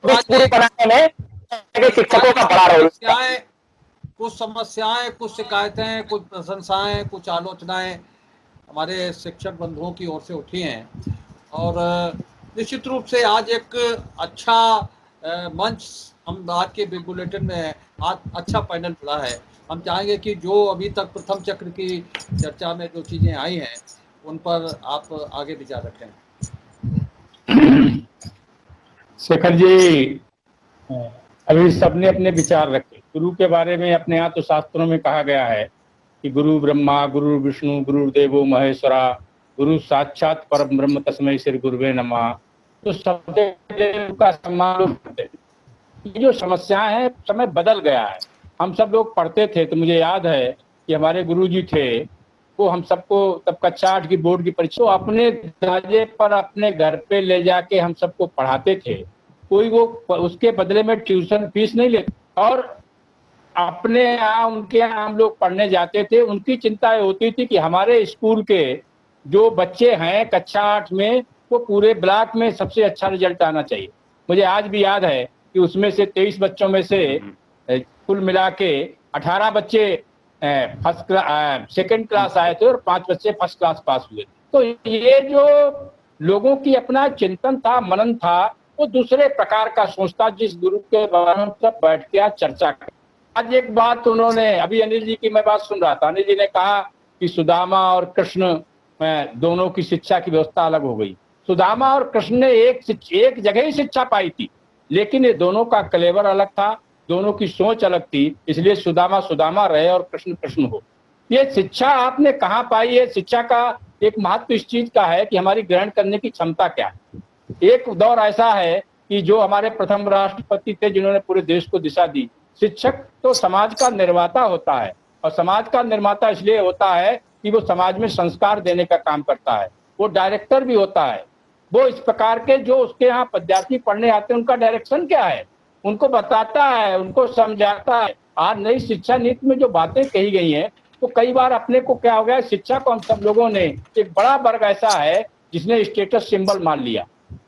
बनाने में शिक्षकों का बड़ा रोल है। कुछ समस्याएं, कुछ शिकायतें, कुछ प्रशंसाएं, कुछ आलोचनाएं हमारे शिक्षक बंधुओं की ओर से उठी हैं और निश्चित रूप से आज एक अच्छा मंच हम आज के बिग बुलेटिन में आज अच्छा पैनल पड़ा है। हम चाहेंगे कि जो अभी तक प्रथम चक्र की चर्चा में जो चीज़ें आई हैं उन पर आप आगे विचार रखें। शेखर जी, अभी सबने अपने विचार रखे। गुरु के बारे में अपने यहाँ तो शास्त्रों में कहा गया है कि गुरु ब्रह्मा, गुरु विष्णु, गुरुदेवो महेश्वरा, गुरु साक्षात परम ब्रह्म तस्मै श्री गुरुवे नमः। तो शब्द का सम्मान करते हैं। ये जो समस्याएं हैं, समय बदल गया है। हम सब लोग पढ़ते थे तो मुझे याद है कि हमारे गुरु जी थे, वो हम सबको तब कक्षा 8 की बोर्ड की परीक्षा तो अपने दर्जे पर अपने घर पे ले जाके हम सबको पढ़ाते थे। कोई वो उसके बदले में ट्यूशन फीस नहीं लेते और अपने यहाँ उनके यहाँ हम लोग पढ़ने जाते थे। उनकी चिंता ये होती थी कि हमारे स्कूल के जो बच्चे हैं कक्षा 8 में, वो पूरे ब्लॉक में सबसे अच्छा रिजल्ट आना चाहिए। मुझे आज भी याद है कि उसमें से 23 बच्चों में से कुल मिला के 18 बच्चे सेकंड क्लास आए थे और 5 बच्चे फर्स्ट क्लास पास हुए। तो ये जो लोगों की अपना चिंतन था, मनन था, वो दूसरे प्रकार का सोचता, जिस गुरु के बारे में सब बैठ के चर्चा कर। आज एक बात उन्होंने, अभी अनिल जी की मैं बात सुन रहा था, अनिल जी ने कहा कि सुदामा और कृष्ण में दोनों की शिक्षा की व्यवस्था अलग हो गई। सुदामा और कृष्ण ने एक जगह ही शिक्षा पाई थी, लेकिन ये दोनों का कलेवर अलग था, दोनों की सोच अलग थी, इसलिए सुदामा सुदामा रहे और कृष्ण कृष्ण हो। ये शिक्षा आपने कहाँ पाई है? शिक्षा का एक महत्व इस चीज का है कि हमारी ग्रहण करने की क्षमता क्या है। एक दौर ऐसा है कि जो हमारे प्रथम राष्ट्रपति थे जिन्होंने पूरे देश को दिशा दी, शिक्षक तो समाज का निर्माता होता है और समाज का निर्माता इसलिए होता है कि वो समाज में संस्कार देने का काम करता है। वो डायरेक्टर भी होता है। वो इस प्रकार के जो उसके यहाँ विद्यार्थी पढ़ने आते हैं उनका डायरेक्शन क्या है, उनको बताता है, उनको समझाता है। आज नई शिक्षा नीति में जो बातें कही गई हैं, तो कई बार अपने को क्या हो गया, शिक्षा को हम सब लोगों ने, एक बड़ा वर्ग ऐसा है जिसने स्टेटस सिंबल मान लिया।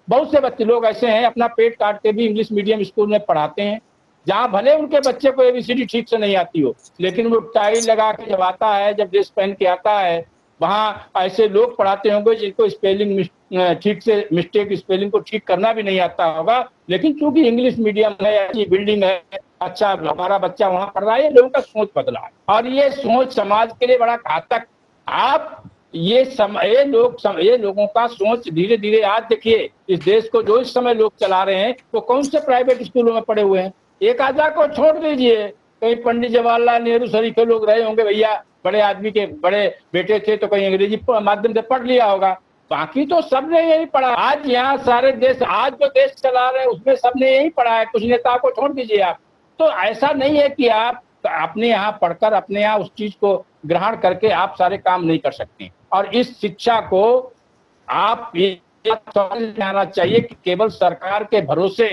बहुत से बच्चे लोग ऐसे हैं अपना पेट काट के भी इंग्लिश मीडियम स्कूल में पढ़ाते हैं, जहाँ भले उनके बच्चे को ABCD ठीक से नहीं आती हो, लेकिन वो टाई लगा के जब आता है, जब ड्रेस पहन के आता है, वहाँ ऐसे लोग पढ़ाते होंगे जिनको स्पेलिंग ठीक से मिस्टेक स्पेलिंग को ठीक करना भी नहीं आता होगा, लेकिन चूंकि इंग्लिश मीडियम है, अच्छी बिल्डिंग है, अच्छा हमारा बच्चा वहाँ पढ़ रहा है, लोगों का सोच बदला है और ये सोच समाज के लिए बड़ा घातक। आप ये लोगों का सोच धीरे धीरे, आज देखिए इस देश को जो इस समय लोग चला रहे हैं वो कौन से प्राइवेट स्कूलों में पढ़े हुए हैं। एक आधा को छोड़ दीजिए, कहीं पंडित जवाहरलाल नेहरू सरी के लोग रहे होंगे, भैया बड़े आदमी के बड़े बेटे थे तो कहीं अंग्रेजी माध्यम से पढ़ लिया होगा, बाकी तो सबने यही पढ़ा। आज यहाँ सारे देश, आज जो देश चला रहे हैं उसमें सबने यही पढ़ा है, कुछ नेता को छोड़ दीजिए आप। तो ऐसा नहीं है कि आप अपने यहाँ पढ़कर अपने यहाँ उस चीज को ग्रहण करके आप सारे काम नहीं कर सकते। और इस शिक्षा को आप ये समझना चाहिए कि केवल सरकार के भरोसे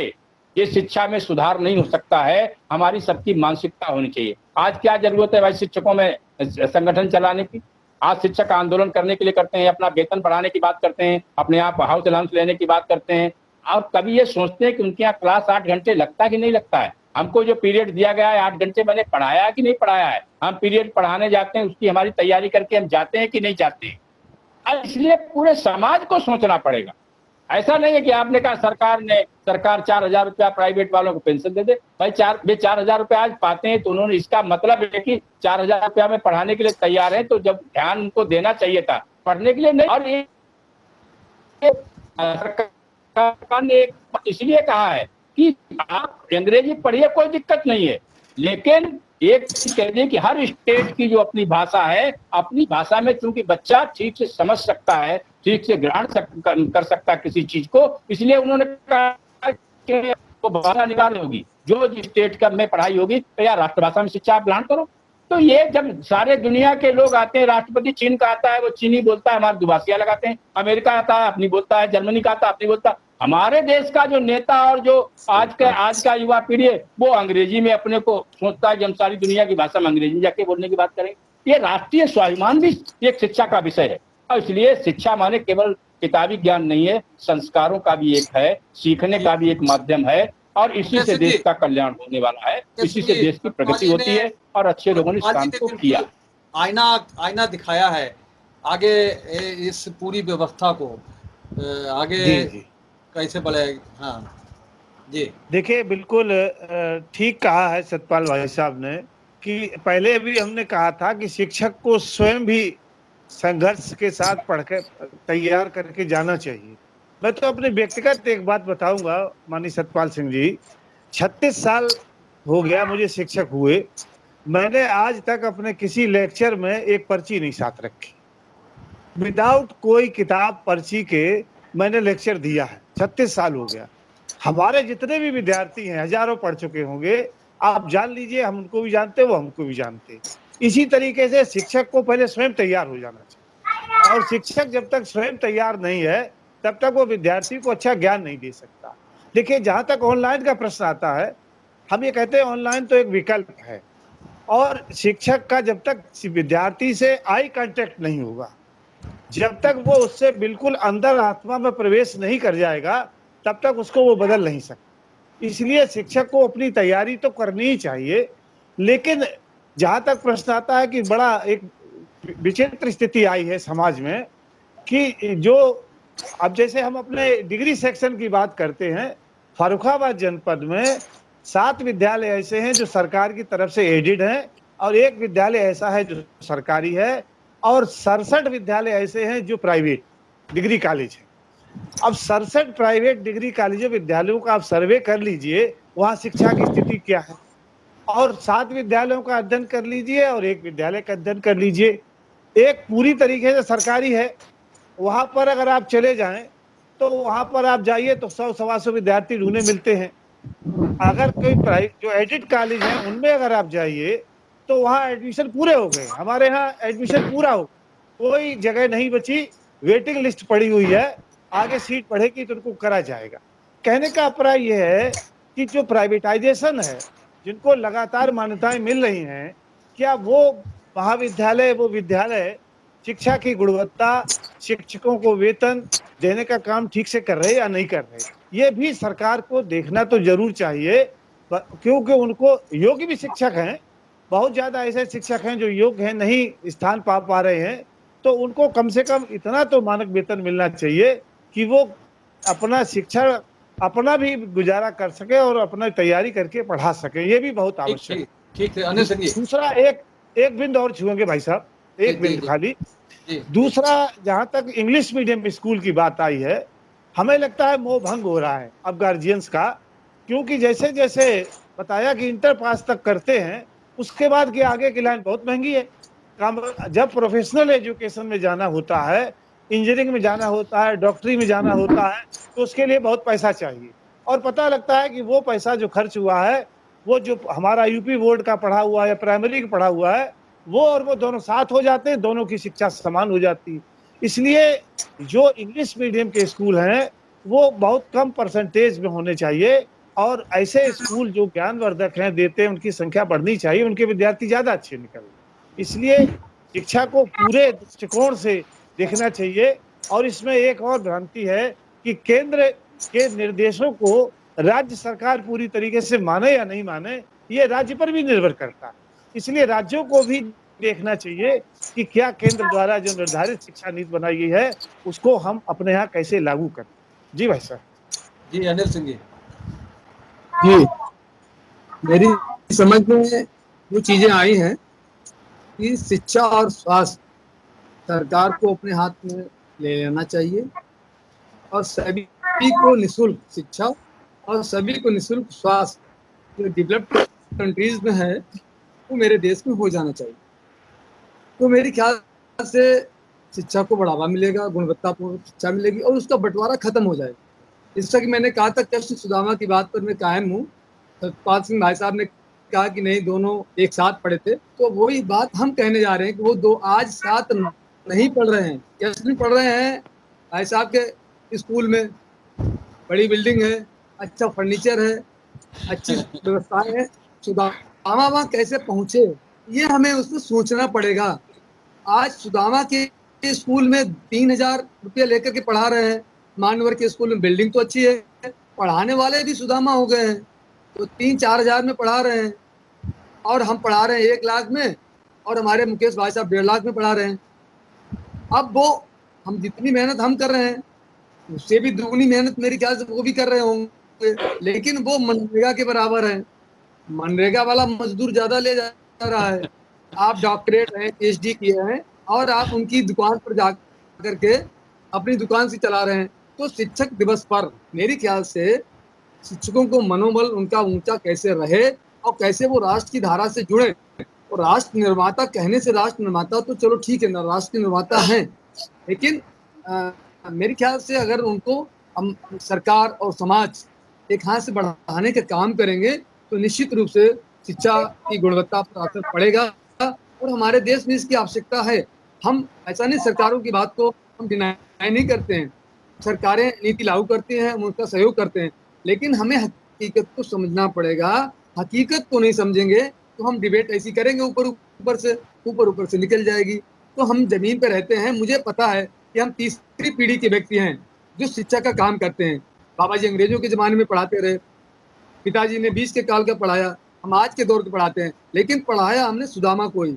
ये शिक्षा में सुधार नहीं हो सकता है, हमारी सबकी मानसिकता होनी चाहिए। आज क्या जरूरत है भाई शिक्षकों में संगठन चलाने की? आज शिक्षक आंदोलन करने के लिए करते हैं, अपना वेतन बढ़ाने की बात करते हैं, अपने आप हाउस अलाउंस लेने की बात करते हैं, और कभी ये सोचते हैं कि उनके यहाँ क्लास 8 घंटे लगता है कि नहीं लगता है? हमको जो पीरियड दिया गया है 8 घंटे मैंने पढ़ाया कि नहीं पढ़ाया है? हम पीरियड पढ़ाने जाते हैं, उसकी हमारी तैयारी करके हम जाते हैं कि नहीं जाते हैं? इसलिए पूरे समाज को सोचना पड़ेगा। ऐसा नहीं है कि आपने कहा सरकार 4,000 रुपया प्राइवेट वालों को पेंशन दे दे, भाई 4,000 रुपया आज पाते हैं तो उन्होंने, इसका मतलब है कि 4,000 रुपया में पढ़ाने के लिए तैयार है, तो जब ध्यान उनको देना चाहिए था पढ़ने के लिए नहीं। और ये सरकार ने इसलिए कहा है कि आप अंग्रेजी पढ़िए, कोई दिक्कत नहीं है, लेकिन एक कह दें कि हर स्टेट की जो अपनी भाषा है, अपनी भाषा में चूंकि बच्चा ठीक से समझ सकता है, ठीक से ग्रहण कर सकता है किसी चीज को, इसलिए उन्होंने कहा कि वो भाषा अनिवार्य होगी, जो जिस स्टेट का में पढ़ाई होगी तो यार राष्ट्रभाषा में शिक्षा आप ग्रहण करो। तो ये जब सारे दुनिया के लोग आते हैं, राष्ट्रपति चीन का आता है वो चीनी बोलता है, हमारे दुभाषिया लगाते हैं, अमेरिका आता है अपनी बोलता है, जर्मनी का आता है अपनी बोलता है। हमारे देश का जो नेता और जो आज का युवा पीढ़ी है वो अंग्रेजी में अपने को सोचता है कि हम सारी दुनिया की भाषा में अंग्रेजी जाके बोलने की बात करेंगे। ये राष्ट्रीय स्वाभिमान भी एक शिक्षा का विषय है, और इसलिए शिक्षा माने केवल किताबी ज्ञान नहीं है, संस्कारों का भी एक है, सीखने का भी एक माध्यम है, और इसी से देश का कल्याण होने वाला है, इसी से देश की प्रगति होती है, और अच्छे लोगों ने इस काम को किया। आईना दिखाया है आगे इस पूरी व्यवस्था को आगे जी। कैसे बढ़ेगा? हाँ जी, देखिए बिल्कुल ठीक कहा है सतपाल भाई साहब ने कि पहले भी हमने कहा था कि शिक्षक को स्वयं भी संघर्ष के साथ पढ़कर तैयार करके जाना चाहिए। मैं तो अपने व्यक्तिगत एक बात बताऊंगा माननीय सतपाल सिंह जी, 36 साल हो गया मुझे शिक्षक हुए, मैंने आज तक अपने किसी लेक्चर में एक पर्ची नहीं साथ रखी, विदाउट कोई किताब पर्ची के मैंने लेक्चर दिया है। 36 साल हो गया। हमारे जितने भी विद्यार्थी हैं, हजारों पढ़ चुके होंगे, आप जान लीजिए, हम उनको भी जानते, वो हमको भी जानते। इसी तरीके से शिक्षक को पहले स्वयं तैयार हो जाना चाहिए, और शिक्षक जब तक स्वयं तैयार नहीं है तब तक वो विद्यार्थी को अच्छा ज्ञान नहीं दे सकता। देखिए, जहाँ तक ऑनलाइन का प्रश्न आता है, हम ये कहते हैं ऑनलाइन तो एक विकल्प है, और शिक्षक का जब तक विद्यार्थी से आई कांटेक्ट नहीं होगा, जब तक वो उससे बिल्कुल अंदर आत्मा में प्रवेश नहीं कर जाएगा, तब तक उसको वो बदल नहीं सकता। इसलिए शिक्षक को अपनी तैयारी तो करनी ही चाहिए, लेकिन जहाँ तक प्रश्न आता है कि बड़ा एक विचित्र स्थिति आई है समाज में कि जो अब जैसे हम अपने डिग्री सेक्शन की बात करते हैं, फर्रुखाबाद जनपद में 7 विद्यालय ऐसे हैं जो सरकार की तरफ से एडेड हैं, और 1 विद्यालय ऐसा है जो सरकारी है, और 67 विद्यालय ऐसे हैं जो प्राइवेट डिग्री कॉलेज है। अब 67 प्राइवेट डिग्री कॉलेजों विद्यालयों का आप सर्वे कर लीजिए, वहाँ शिक्षा की स्थिति क्या है, और 7 विद्यालयों का अध्ययन कर लीजिए और 1 विद्यालय का अध्ययन कर लीजिए। एक पूरी तरीके से सरकारी है, वहाँ पर अगर आप चले जाएं तो वहाँ पर आप जाइए तो 100-125 विद्यार्थी ढूंढे मिलते हैं। अगर कोई जो एडेड कॉलेज है उनमें अगर आप जाइए तो वहाँ एडमिशन पूरे हो गए। हमारे यहाँ एडमिशन पूरा हो, कोई जगह नहीं बची, वेटिंग लिस्ट पड़ी हुई है, आगे सीट बढ़ेगी तो उनको करा जाएगा। कहने का अभिप्राय ये है कि जो प्राइवेटाइजेशन है, जिनको लगातार मान्यताएं मिल रही हैं, क्या वो महाविद्यालय, वो विद्यालय शिक्षा की गुणवत्ता, शिक्षकों को वेतन देने का काम ठीक से कर रहे या नहीं कर रहे, ये भी सरकार को देखना तो जरूर चाहिए, क्योंकि उनको योग्य भी शिक्षक हैं, बहुत ज्यादा ऐसे शिक्षक हैं जो योग्य हैं, नहीं स्थान पा रहे हैं, तो उनको कम से कम इतना तो मानक वेतन मिलना चाहिए कि वो अपना शिक्षा अपना भी गुजारा कर सके और अपना तैयारी करके पढ़ा सके, ये भी बहुत आवश्यक है। ठीक है अनिल सिंह जी। दूसरा एक बिंदु और छुएंगे भाई साहब, एक बिंदु खाली। दूसरा, जहां तक इंग्लिश मीडियम स्कूल की बात आई है, हमें लगता है मोह भंग हो रहा है अब गार्जियंस का, क्योंकि जैसे जैसे बताया कि इंटर पास तक करते हैं, उसके बाद की आगे की लाइन बहुत महंगी है। जब प्रोफेशनल एजुकेशन में जाना होता है, इंजीनियरिंग में जाना होता है, डॉक्टरी में जाना होता है, तो उसके लिए बहुत पैसा चाहिए, और पता लगता है कि वो पैसा जो खर्च हुआ है, वो जो हमारा यूपी बोर्ड का पढ़ा हुआ है या प्राइमरी का पढ़ा हुआ है, वो और वो दोनों साथ हो जाते हैं, दोनों की शिक्षा समान हो जाती है। इसलिए जो इंग्लिश मीडियम के स्कूल हैं वो बहुत कम परसेंटेज में होने चाहिए, और ऐसे स्कूल जो ज्ञानवर्धक हैं, देते हैं, उनकी संख्या बढ़नी चाहिए, उनके विद्यार्थी ज्यादा अच्छे निकलें। इसलिए शिक्षा को पूरे दृष्टिकोण से देखना चाहिए। और इसमें एक और भ्रांति है कि केंद्र के निर्देशों को राज्य सरकार पूरी तरीके से माने या नहीं माने, ये राज्य पर भी निर्भर करता है। इसलिए राज्यों को भी देखना चाहिए कि क्या केंद्र द्वारा जो निर्धारित शिक्षा नीति बनाई गई है उसको हम अपने यहाँ कैसे लागू करें। जी भाई साहब। जी अनिल सिंह जी। जी, मेरी समझ में जो चीजें आई हैं कि शिक्षा और स्वास्थ्य सरकार को अपने हाथ में ले लेना चाहिए, और सभी को निःशुल्क शिक्षा और सभी को निःशुल्क स्वास्थ्य जो डेवलप्ड कंट्रीज में है वो मेरे देश में हो जाना चाहिए। तो मेरे ख्याल से शिक्षा को बढ़ावा मिलेगा, गुणवत्तापूर्ण शिक्षा मिलेगी और उसका बंटवारा खत्म हो जाएगा। जैसा कि मैंने कहा था, कृष्ण सुदामा की बात पर मैं कायम हूँ। सतपाल सिंह भाई साहब ने कहा कि नहीं दोनों एक साथ पढ़े थे, तो वही बात हम कहने जा रहे हैं कि वो दो आज साथ नहीं पढ़ रहे हैं। कैसे पढ़ रहे हैं? भाई साहब के स्कूल में बड़ी बिल्डिंग है, अच्छा फर्नीचर है, अच्छी व्यवस्थाएं है, सुदामा वहाँ कैसे पहुंचे ये हमें उसमें सोचना पड़ेगा। आज सुदामा के स्कूल में 3,000 रुपये लेकर के पढ़ा रहे हैं, मानवर के स्कूल में बिल्डिंग तो अच्छी है, पढ़ाने वाले भी सुदामा हो गए हैं, तो 3-4 हज़ार में पढ़ा रहे हैं, और हम पढ़ा रहे हैं 1 लाख में, और हमारे मुकेश भाई साहब 1.5 लाख में पढ़ा रहे हैं। अब वो हम जितनी मेहनत हम कर रहे हैं उससे भी दुगनी मेहनत मेरे ख्याल से वो भी कर रहे होंगे, लेकिन वो मनरेगा के बराबर है। मनरेगा वाला मजदूर ज्यादा ले जा रहा है। आप डॉक्टरेट हैं, PhD किए हैं, और आप उनकी दुकान पर जा करके अपनी दुकान से चला रहे हैं। तो शिक्षक दिवस पर मेरे ख्याल से शिक्षकों को मनोबल उनका ऊंचा कैसे रहे और कैसे वो राष्ट्र की धारा से जुड़े। और राष्ट्र निर्माता कहने से राष्ट्र निर्माता तो चलो ठीक है ना, राष्ट्र निर्माता हैं, लेकिन मेरे ख्याल से अगर उनको हम सरकार और समाज एक हाथ से बढ़ाने का काम करेंगे तो निश्चित रूप से शिक्षा की गुणवत्ता पर असर पड़ेगा, और हमारे देश में इसकी आवश्यकता है। हम ऐसा नहीं सरकारों की बात को हम डिनाई नहीं करते हैं, सरकारें नीति लागू करती हैं, हम उनका सहयोग करते हैं, लेकिन हमें हकीकत को समझना पड़ेगा। हकीकत को नहीं समझेंगे तो हम डिबेट ऐसी करेंगे ऊपर से निकल जाएगी। तो हम जमीन पर रहते हैं। मुझे पता है कि हम तीसरी पीढ़ी के व्यक्ति हैं जो शिक्षा का काम करते हैं। बाबा जी अंग्रेजों के ज़माने में पढ़ाते रहे, पिताजी ने 20 के काल का पढ़ाया, हम आज के दौर के पढ़ाते हैं, लेकिन पढ़ाया हमने सुदामा को ही।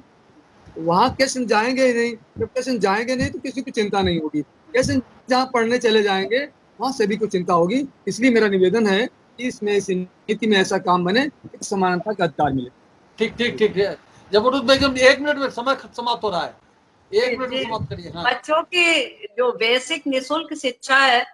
वहाँ क्वेश्चन जाएंगे ही नहीं, जब क्वेश्चन जाएंगे नहीं तो किसी को चिंता नहीं होगी। क्वेश्चन जहाँ पढ़ने चले जाएंगे वहाँ सभी को चिंता होगी। इसलिए मेरा निवेदन है कि इसमें इस नीति में ऐसा काम बने, एक समानता का अधिकार मिले। ठीक है। जबरदस्त बेगम, 1 मिनट में समय समाप्त हो रहा है, 1 मिनट में समाप्त करिए। हाँ। बच्चों की जो बेसिक निःशुल्क शिक्षा है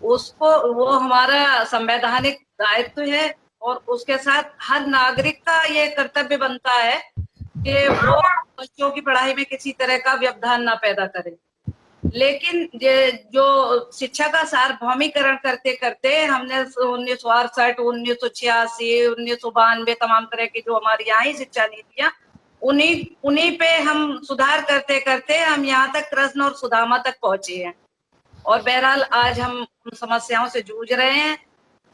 उसको, वो हमारा संवैधानिक दायित्व है, और उसके साथ हर नागरिक का ये कर्तव्य बनता है कि वो बच्चों की पढ़ाई में किसी तरह का व्यवधान ना पैदा करे। लेकिन जो शिक्षा का सार्वभौमिकरण करते करते हमने 1968, 1986, 1992 तमाम तरह की जो हमारी यहाँ ही शिक्षा नीतियां, उन्हीं पे हम सुधार करते करते हम यहाँ तक कृष्ण और सुदामा तक पहुंचे हैं। और बहरहाल आज हम उन समस्याओं से जूझ रहे हैं।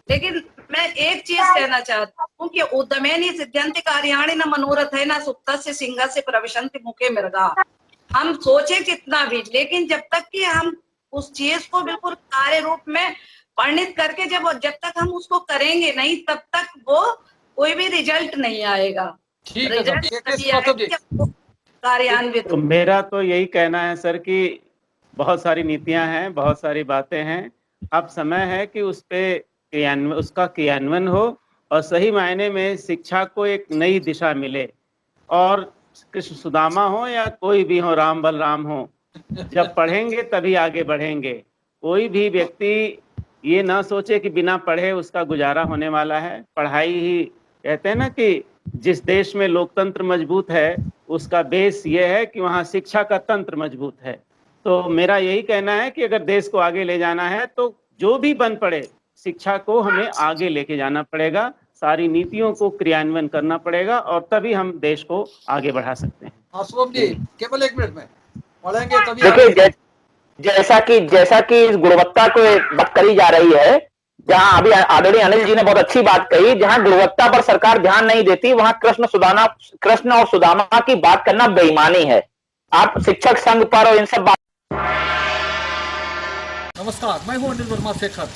लेकिन मैं एक चीज कहना चाहता हूँ कि उद्यमेनि सिद्ध्यन्ति कार्याणि न मनोरथ है न सुप्तस्य सिंहस्य प्रविशन्ति मुखे मृगा। हम सोचे कितना भी, लेकिन जब तक कि हम उस चीज को बिल्कुल कार्य रूप में परिणित करके जब तक हम उसको करेंगे नहीं, तब तक वो कोई भी रिजल्ट नहीं आएगा। ठीक है रिजल्ट सर, तभी आएगा जब वो कार्यान्वित तो मेरा तो यही कहना है सर कि बहुत सारी नीतियां हैं, बहुत सारी बातें हैं, अब समय है कि उस पे उसका क्रियान्वयन हो और सही मायने में शिक्षा को एक नई दिशा मिले। और कृष्ण सुदामा हो या कोई भी हो, राम बलराम हो, जब पढ़ेंगे तभी आगे बढ़ेंगे। कोई भी व्यक्ति ये ना सोचे कि बिना पढ़े उसका गुजारा होने वाला है। पढ़ाई ही, कहते हैं ना कि जिस देश में लोकतंत्र मजबूत है उसका बेस ये है कि वहाँ शिक्षा का तंत्र मजबूत है। तो मेरा यही कहना है कि अगर देश को आगे ले जाना है तो जो भी बन पड़े, शिक्षा को हमें आगे लेके जाना पड़ेगा, सारी नीतियों को क्रियान्वयन करना पड़ेगा और तभी हम देश को आगे बढ़ा सकते हैं। शुभम जी केवल 1 मिनट में पढ़ेंगे तभी। देखिए, जैसा कि इस गुणवत्ता को बात करी जा रही है, जहां अभी आदरणीय अनिल जी ने बहुत अच्छी बात कही, जहां गुणवत्ता पर सरकार ध्यान नहीं देती वहां कृष्ण और सुदामा की बात करना बेईमानी है। आप शिक्षक संघ पर और इन सब बात। नमस्कार, मैं हूं अनिल वर्मा शेखर।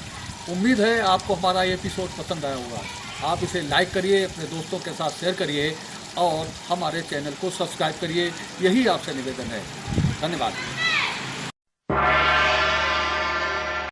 उम्मीद है आपको हमारा ये एपिसोड पसंद आया होगा। आप इसे लाइक करिए, अपने दोस्तों के साथ शेयर करिए और हमारे चैनल को सब्सक्राइब करिए। यही आपसे निवेदन है। धन्यवाद।